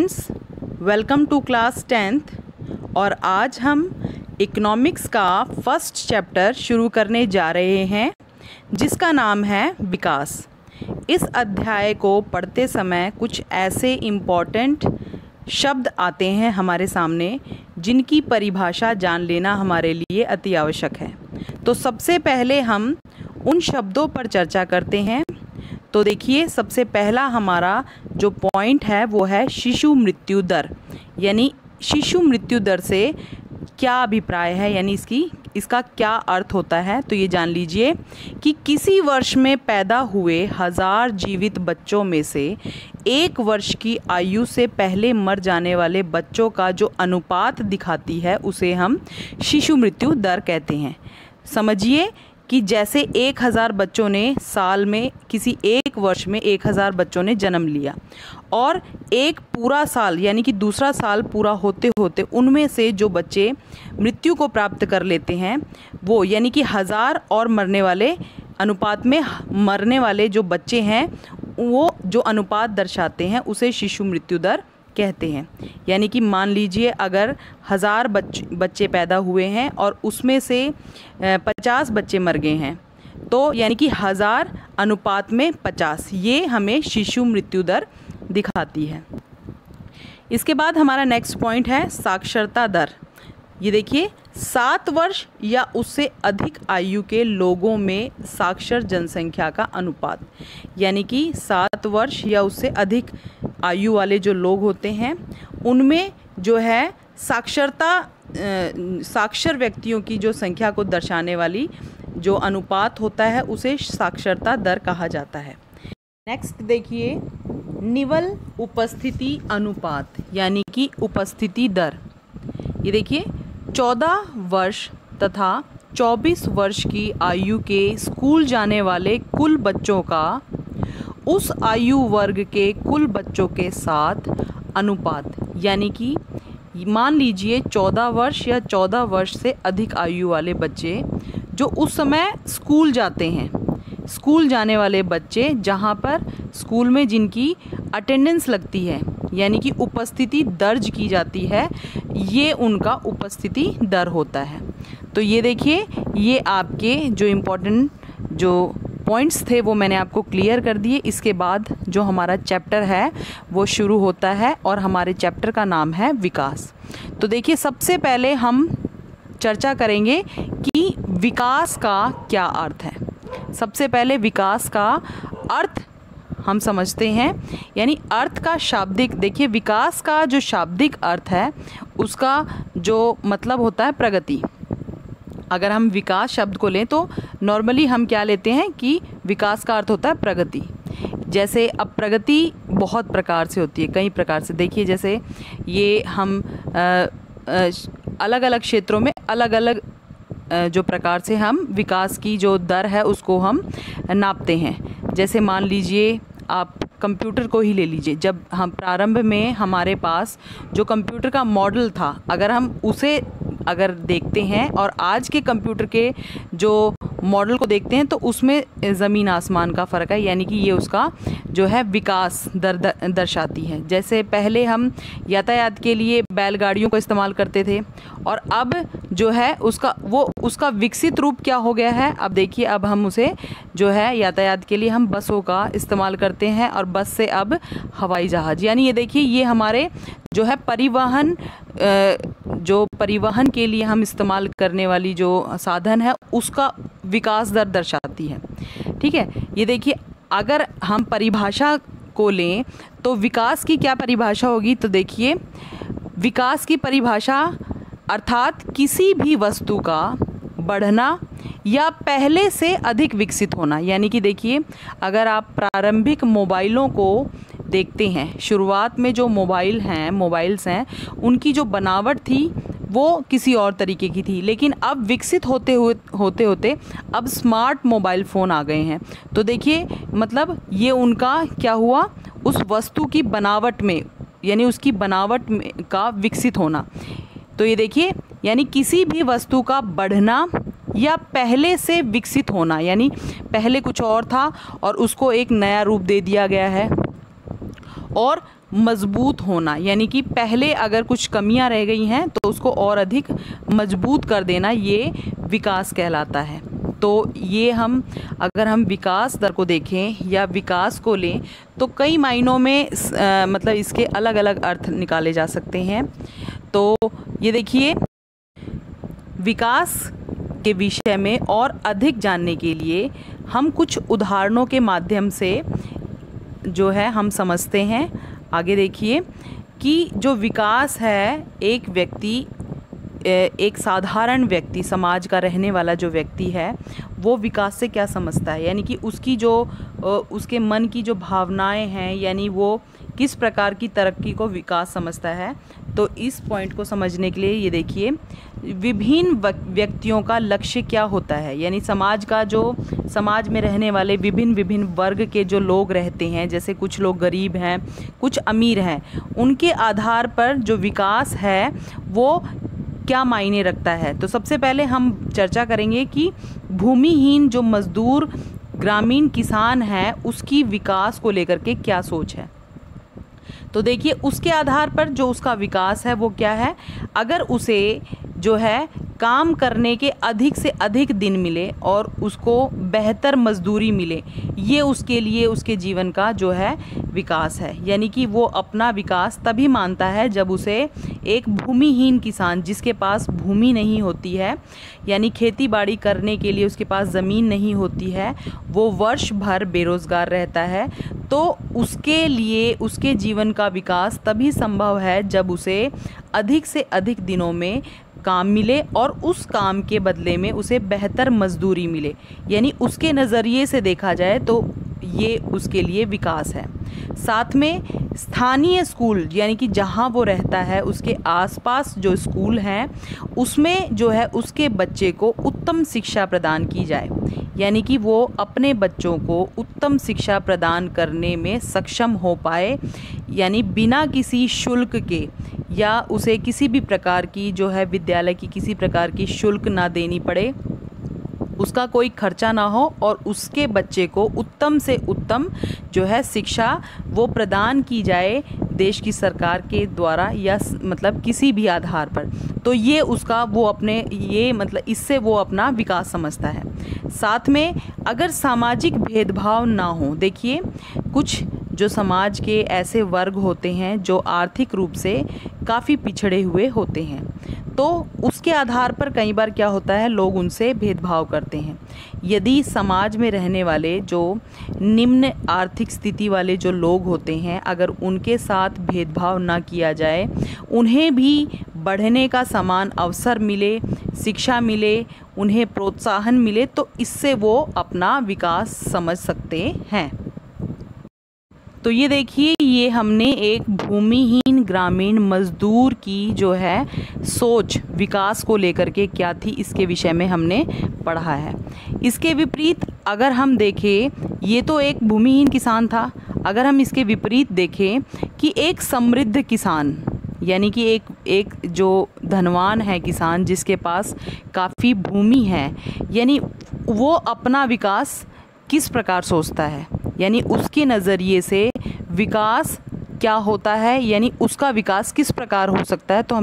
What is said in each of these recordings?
Students, welcome to class 10th। और आज हम इकोनॉमिक्स का फर्स्ट चैप्टर शुरू करने जा रहे हैं जिसका नाम है विकास। इस अध्याय को पढ़ते समय कुछ ऐसे इम्पॉर्टेंट शब्द आते हैं हमारे सामने जिनकी परिभाषा जान लेना हमारे लिए अति आवश्यक है। तो सबसे पहले हम उन शब्दों पर चर्चा करते हैं। तो देखिए, सबसे पहला हमारा जो पॉइंट है वो है शिशु मृत्यु दर। यानी शिशु मृत्यु दर से क्या अभिप्राय है, यानी इसका क्या अर्थ होता है। तो ये जान लीजिए कि किसी वर्ष में पैदा हुए 1000 जीवित बच्चों में से 1 वर्ष की आयु से पहले मर जाने वाले बच्चों का जो अनुपात दिखाती है उसे हम शिशु मृत्यु दर कहते हैं। समझिए कि जैसे 1000 बच्चों ने साल में, किसी एक वर्ष में 1000 बच्चों ने जन्म लिया और एक पूरा साल यानी कि दूसरा साल पूरा होते होते उनमें से जो बच्चे मृत्यु को प्राप्त कर लेते हैं वो, यानी कि 1000 और मरने वाले अनुपात में मरने वाले जो बच्चे हैं वो जो अनुपात दर्शाते हैं उसे शिशु मृत्यु दर कहते हैं। यानी कि मान लीजिए अगर 1000 बच्चे पैदा हुए हैं और उसमें से 50 बच्चे मर गए हैं, तो यानी कि 1000 अनुपात में 50, ये हमें शिशु मृत्यु दर दिखाती है। इसके बाद हमारा नेक्स्ट पॉइंट है साक्षरता दर। ये देखिए, 7 वर्ष या उससे अधिक आयु के लोगों में साक्षर जनसंख्या का अनुपात, यानी कि 7 वर्ष या उससे अधिक आयु वाले जो लोग होते हैं उनमें जो है साक्षर व्यक्तियों की जो संख्या को दर्शाने वाली जो अनुपात होता है उसे साक्षरता दर कहा जाता है। नेक्स्ट देखिए, निवल उपस्थिति अनुपात यानी कि उपस्थिति दर। ये देखिए, 14 वर्ष तथा 24 वर्ष की आयु के स्कूल जाने वाले कुल बच्चों का उस आयु वर्ग के कुल बच्चों के साथ अनुपात, यानी कि मान लीजिए 14 वर्ष या 14 वर्ष से अधिक आयु वाले बच्चे जो उस समय स्कूल जाते हैं, स्कूल जाने वाले बच्चे जहाँ पर स्कूल में जिनकी अटेंडेंस लगती है यानी कि उपस्थिति दर्ज की जाती है, ये उनका उपस्थिति दर होता है। तो ये देखिए, ये आपके जो इम्पोर्टेंट जो पॉइंट्स थे वो मैंने आपको क्लियर कर दिए। इसके बाद जो हमारा चैप्टर है वो शुरू होता है और हमारे चैप्टर का नाम है विकास। तो देखिए, सबसे पहले हम चर्चा करेंगे कि विकास का क्या अर्थ है। सबसे पहले विकास का अर्थ हम समझते हैं, यानी अर्थ का शाब्दिक। देखिए, विकास का जो शाब्दिक अर्थ है उसका जो मतलब होता है प्रगति। अगर हम विकास शब्द को लें तो नॉर्मली हम क्या लेते हैं कि विकास का अर्थ होता है प्रगति। जैसे अब प्रगति बहुत प्रकार से होती है, कई प्रकार से। देखिए, जैसे ये हम अलग अलग क्षेत्रों में अलग अलग जो प्रकार से हम विकास की जो दर है उसको हम नापते हैं। जैसे मान लीजिए आप कंप्यूटर को ही ले लीजिए। जब हम प्रारंभ में हमारे पास जो कंप्यूटर का मॉडल था, अगर हम उसे देखते हैं और आज के कंप्यूटर के जो मॉडल को देखते हैं तो उसमें ज़मीन आसमान का फ़र्क है। यानी कि ये उसका जो है विकास दर दर्शाती है। जैसे पहले हम यातायात के लिए बैलगाड़ियों का इस्तेमाल करते थे और अब जो है उसका विकसित रूप क्या हो गया है। अब देखिए, अब हम उसे जो है यातायात के लिए हम बसों का इस्तेमाल करते हैं और बस से अब हवाई जहाज़। यानी ये देखिए, ये हमारे जो है परिवहन के लिए हम इस्तेमाल करने वाली जो साधन है उसका विकास दर दर्शाती है। ठीक है, ये देखिए, अगर हम परिभाषा को लें तो विकास की क्या परिभाषा होगी। तो देखिए, विकास की परिभाषा अर्थात किसी भी वस्तु का बढ़ना या पहले से अधिक विकसित होना। यानी कि देखिए, अगर आप प्रारंभिक मोबाइलों को देखते हैं, शुरुआत में जो मोबाइल्स हैं उनकी जो बनावट थी वो किसी और तरीके की थी, लेकिन अब विकसित होते होते अब स्मार्ट मोबाइल फ़ोन आ गए हैं। तो देखिए, मतलब ये उनका क्या हुआ, उस वस्तु की बनावट में, यानी उसकी बनावट में का विकसित होना। तो ये देखिए, यानी किसी भी वस्तु का बढ़ना या पहले से विकसित होना, यानी पहले कुछ और था और उसको एक नया रूप दे दिया गया है, और मजबूत होना, यानी कि पहले अगर कुछ कमियां रह गई हैं तो उसको और अधिक मजबूत कर देना, ये विकास कहलाता है। तो ये अगर हम विकास दर को देखें या विकास को लें तो कई मायनों में मतलब इसके अलग अलग अर्थ निकाले जा सकते हैं। तो ये देखिए, विकास के विषय में और अधिक जानने के लिए हम कुछ उदाहरणों के माध्यम से जो है हम समझते हैं। आगे देखिए कि जो विकास है, एक साधारण व्यक्ति, समाज का रहने वाला जो व्यक्ति है, वो विकास से क्या समझता है, यानी कि उसके मन की जो भावनाएं हैं, यानी वो किस प्रकार की तरक्की को विकास समझता है। तो इस पॉइंट को समझने के लिए ये देखिए, विभिन्न व्यक्तियों का लक्ष्य क्या होता है, यानी समाज में रहने वाले विभिन्न वर्ग के जो लोग रहते हैं, जैसे कुछ लोग गरीब हैं, कुछ अमीर हैं, उनके आधार पर जो विकास है वो क्या मायने रखता है। तो सबसे पहले हम चर्चा करेंगे कि भूमिहीन जो मजदूर ग्रामीण किसान है, उसकी विकास को लेकर के क्या सोच है। तो देखिए, उसके आधार पर जो उसका विकास है वो क्या है, अगर उसे जो है काम करने के अधिक से अधिक दिन मिले और उसको बेहतर मजदूरी मिले, ये उसके लिए उसके जीवन का जो है विकास है। यानी कि वो अपना विकास तभी मानता है जब उसे एक भूमिहीन किसान, जिसके पास भूमि नहीं होती है, यानी खेती बाड़ी करने के लिए उसके पास ज़मीन नहीं होती है, वो वर्ष भर बेरोज़गार रहता है, तो उसके लिए उसके जीवन का विकास तभी संभव है जब उसे अधिक से अधिक दिनों में काम मिले और उस काम के बदले में उसे बेहतर मजदूरी मिले। यानी उसके नज़रिए से देखा जाए तो ये उसके लिए विकास है। साथ में स्थानीय स्कूल, यानी कि जहाँ वो रहता है उसके आसपास जो स्कूल हैं उसमें जो है उसके बच्चे को उत्तम शिक्षा प्रदान की जाए, यानी कि वो अपने बच्चों को उत्तम शिक्षा प्रदान करने में सक्षम हो पाए, यानी बिना किसी शुल्क के या उसे किसी भी प्रकार की जो है विद्यालय की किसी प्रकार की शुल्क ना देनी पड़े, उसका कोई खर्चा ना हो और उसके बच्चे को उत्तम से उत्तम जो है शिक्षा वो प्रदान की जाए देश की सरकार के द्वारा या मतलब किसी भी आधार पर। तो ये उसका वो अपने ये मतलब इससे वो अपना विकास समझता है। साथ में अगर सामाजिक भेदभाव ना हो, देखिए कुछ जो समाज के ऐसे वर्ग होते हैं जो आर्थिक रूप से काफ़ी पिछड़े हुए होते हैं, तो उसके आधार पर कई बार क्या होता है, लोग उनसे भेदभाव करते हैं। यदि समाज में रहने वाले जो निम्न आर्थिक स्थिति वाले जो लोग होते हैं, अगर उनके साथ भेदभाव ना किया जाए, उन्हें भी बढ़ने का समान अवसर मिले, शिक्षा मिले, उन्हें प्रोत्साहन मिले, तो इससे वो अपना विकास समझ सकते हैं। तो ये देखिए, ये हमने एक भूमिहीन ग्रामीण मजदूर की जो है सोच विकास को लेकर के क्या थी, इसके विषय में हमने पढ़ा है। इसके विपरीत अगर हम देखें, ये तो एक भूमिहीन किसान था, अगर हम इसके विपरीत देखें कि एक समृद्ध किसान, यानी कि एक जो धनवान है किसान जिसके पास काफ़ी भूमि है, यानी वो अपना विकास किस प्रकार सोचता है, यानी उसके नज़रिए से विकास क्या होता है, यानी उसका विकास किस प्रकार हो सकता है। तो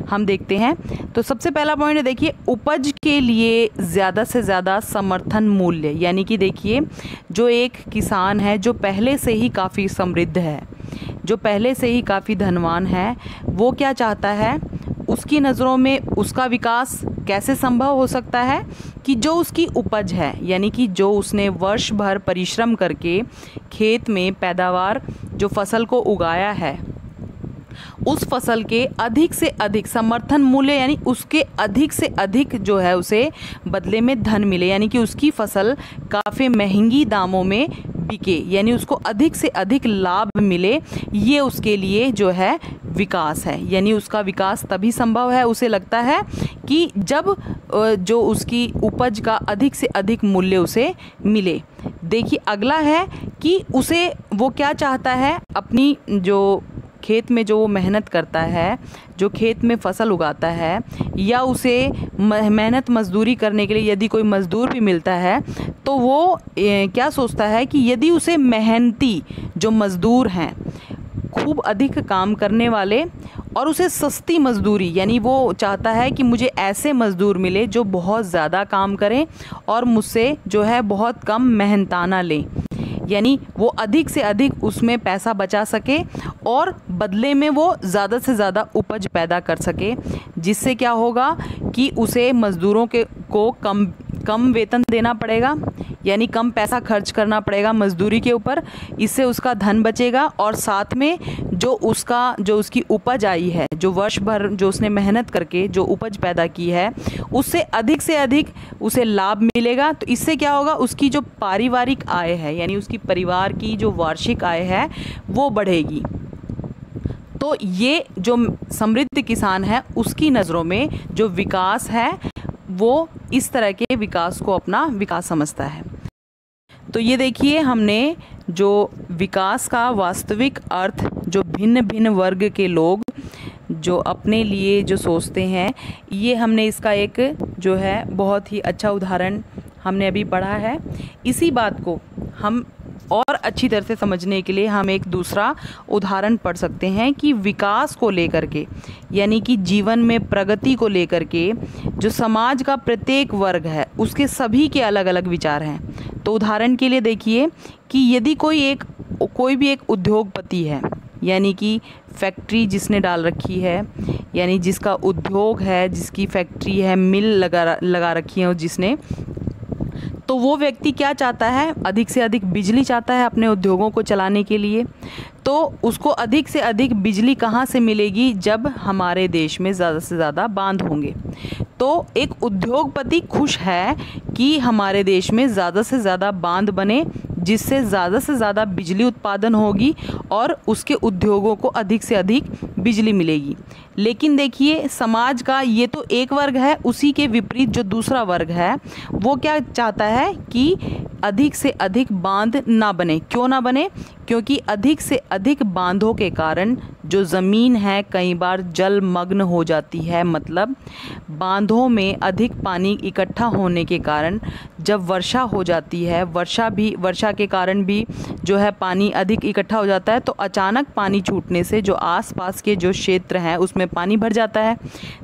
हम देखते हैं। तो सबसे पहला पॉइंट देखिए, उपज के लिए ज़्यादा से ज़्यादा समर्थन मूल्य, यानी कि देखिए जो एक किसान है जो पहले से ही काफ़ी समृद्ध है, जो पहले से ही काफ़ी धनवान है, वो क्या चाहता है, उसकी नज़रों में उसका विकास कैसे संभव हो सकता है कि जो उसकी उपज है, यानी कि जो उसने वर्ष भर परिश्रम करके खेत में पैदावार जो फसल को उगाया है, उस फसल के अधिक से अधिक समर्थन मूल्य, यानी उसके अधिक से अधिक जो है उसे बदले में धन मिले, यानी कि उसकी फसल काफ़ी महंगी दामों में बिके, यानी उसको अधिक से अधिक लाभ मिले, ये उसके लिए जो है विकास है। यानी उसका विकास तभी संभव है, उसे लगता है कि जब जो उसकी उपज का अधिक से अधिक मूल्य उसे मिले। देखिए अगला है कि उसे वो क्या चाहता है, अपनी जो खेत में जो वो मेहनत करता है, जो खेत में फसल उगाता है, या उसे मेहनत मजदूरी करने के लिए यदि कोई मज़दूर भी मिलता है, तो वो क्या सोचता है कि यदि उसे मेहनती जो मज़दूर हैं खूब अधिक काम करने वाले और उसे सस्ती मजदूरी, यानी वो चाहता है कि मुझे ऐसे मज़दूर मिले जो बहुत ज़्यादा काम करें और मुझसे जो है बहुत कम मेहनताना लें, यानी वो अधिक से अधिक उसमें पैसा बचा सके और बदले में वो ज़्यादा से ज़्यादा उपज पैदा कर सके, जिससे क्या होगा कि उसे मज़दूरों को कम वेतन देना पड़ेगा, यानी कम पैसा खर्च करना पड़ेगा मज़दूरी के ऊपर। इससे उसका धन बचेगा और साथ में जो उसकी उपज आई है, जो वर्ष भर जो उसने मेहनत करके जो उपज पैदा की है, उससे अधिक से अधिक उसे लाभ मिलेगा। तो इससे क्या होगा, उसकी जो पारिवारिक आय है, यानी उसकी परिवार की जो वार्षिक आय है वो बढ़ेगी। तो ये जो समृद्ध किसान है उसकी नज़रों में जो विकास है वो इस तरह के विकास को अपना विकास समझता है। तो ये देखिए, हमने जो विकास का वास्तविक अर्थ जो भिन्न भिन्न वर्ग के लोग जो अपने लिए जो सोचते हैं, ये हमने इसका एक जो है बहुत ही अच्छा उदाहरण हमने अभी पढ़ा है। इसी बात को हम और अच्छी तरह से समझने के लिए हम एक दूसरा उदाहरण पढ़ सकते हैं कि विकास को लेकर के, यानी कि जीवन में प्रगति को लेकर के जो समाज का प्रत्येक वर्ग है उसके सभी के अलग अलग विचार हैं। तो उदाहरण के लिए देखिए कि यदि कोई भी एक उद्योगपति है, यानी कि फैक्ट्री जिसने डाल रखी है, यानी जिसका उद्योग है, जिसकी फैक्ट्री है, मिल लगा रखी है जिसने, तो वो व्यक्ति क्या चाहता है, अधिक से अधिक बिजली चाहता है अपने उद्योगों को चलाने के लिए। तो उसको अधिक से अधिक बिजली कहाँ से मिलेगी, जब हमारे देश में ज़्यादा से ज़्यादा बांध होंगे। तो एक उद्योगपति खुश है कि हमारे देश में ज़्यादा से ज़्यादा बांध बने, जिससे ज़्यादा से ज़्यादा बिजली उत्पादन होगी और उसके उद्योगों को अधिक से अधिक बिजली मिलेगी। लेकिन देखिए, समाज का ये तो एक वर्ग है, उसी के विपरीत जो दूसरा वर्ग है वो क्या चाहता है कि अधिक से अधिक बांध ना बने। क्यों ना बने? क्योंकि अधिक से अधिक बांधों के कारण जो ज़मीन है कई बार जलमग्न हो जाती है। मतलब बांधों में अधिक पानी इकट्ठा होने के कारण जब वर्षा हो जाती है, वर्षा के कारण भी जो है पानी अधिक इकट्ठा हो जाता है, तो अचानक पानी छूटने से जो आसपास के जो क्षेत्र हैं उसमें पानी भर जाता है,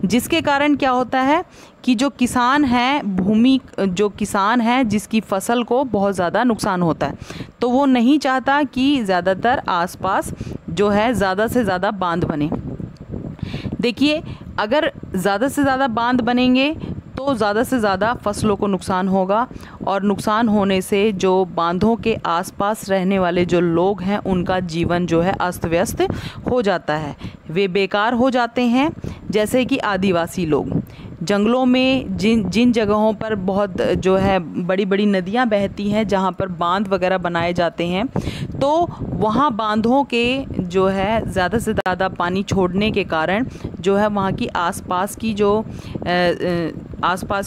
जिसके कारण क्या होता है कि जो किसान है जिसकी फसल को बहुत ज़्यादा नुकसान होता है, तो वो नहीं चाहता कि ज़्यादातर आसपास जो है ज़्यादा से ज़्यादा बांध बने। देखिए, अगर ज़्यादा से ज़्यादा बांध बनेंगे तो ज़्यादा से ज़्यादा फसलों को नुकसान होगा, और नुकसान होने से जो बांधों के आसपास रहने वाले जो लोग हैं उनका जीवन जो है अस्त व्यस्त हो जाता है, वे बेकार हो जाते हैं। जैसे कि आदिवासी लोग जंगलों में जिन जगहों पर बहुत जो है बड़ी बड़ी नदियां बहती हैं, जहां पर बांध वगैरह बनाए जाते हैं, तो वहां बांधों के जो है ज़्यादा से ज़्यादा पानी छोड़ने के कारण जो है वहां की आसपास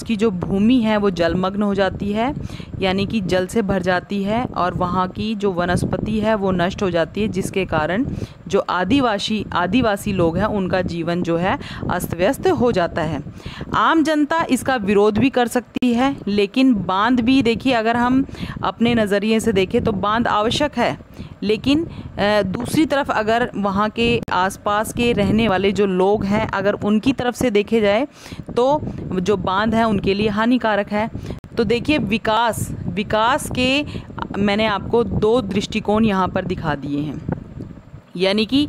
की जो भूमि है वो जलमग्न हो जाती है, यानी कि जल से भर जाती है, और वहाँ की जो वनस्पति है वो नष्ट हो जाती है, जिसके कारण जो आदिवासी लोग हैं उनका जीवन जो है अस्त व्यस्त हो जाता है। आम जनता इसका विरोध भी कर सकती है, लेकिन बांध भी देखिए, अगर हम अपने नज़रिए से देखें तो बांध आवश्यक है, लेकिन दूसरी तरफ अगर वहाँ के आसपास के रहने वाले जो लोग हैं अगर उनकी तरफ से देखे जाए तो जो बांध है उनके लिए हानिकारक है। तो देखिए, विकास के मैंने आपको दो दृष्टिकोण यहाँ पर दिखा दिए हैं, यानी कि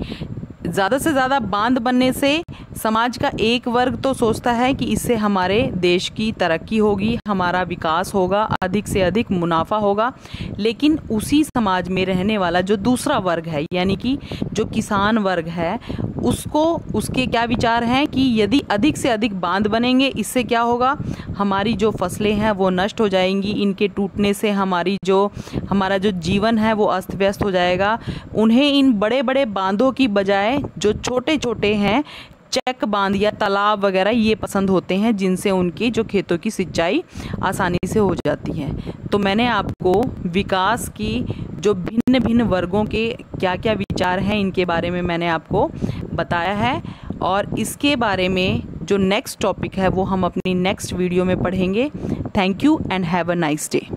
ज़्यादा से ज़्यादा बांध बनने से समाज का एक वर्ग तो सोचता है कि इससे हमारे देश की तरक्की होगी, हमारा विकास होगा, अधिक से अधिक मुनाफा होगा, लेकिन उसी समाज में रहने वाला जो दूसरा वर्ग है, यानी कि जो किसान वर्ग है, उसके क्या विचार हैं कि यदि अधिक से अधिक बांध बनेंगे, इससे क्या होगा, हमारी जो फसलें हैं वो नष्ट हो जाएंगी, इनके टूटने से हमारा जो जीवन है वो अस्त व्यस्त हो जाएगा। उन्हें इन बड़े बड़े बांधों की बजाय जो छोटे छोटे हैं चेक बांध या तालाब वगैरह ये पसंद होते हैं, जिनसे उनकी जो खेतों की सिंचाई आसानी से हो जाती है। तो मैंने आपको विकास की जो भिन्न भिन्न वर्गों के क्या क्या विचार हैं इनके बारे में मैंने आपको बताया है, और इसके बारे में जो नेक्स्ट टॉपिक है वो हम अपनी नेक्स्ट वीडियो में पढ़ेंगे। Thank you and have a nice day.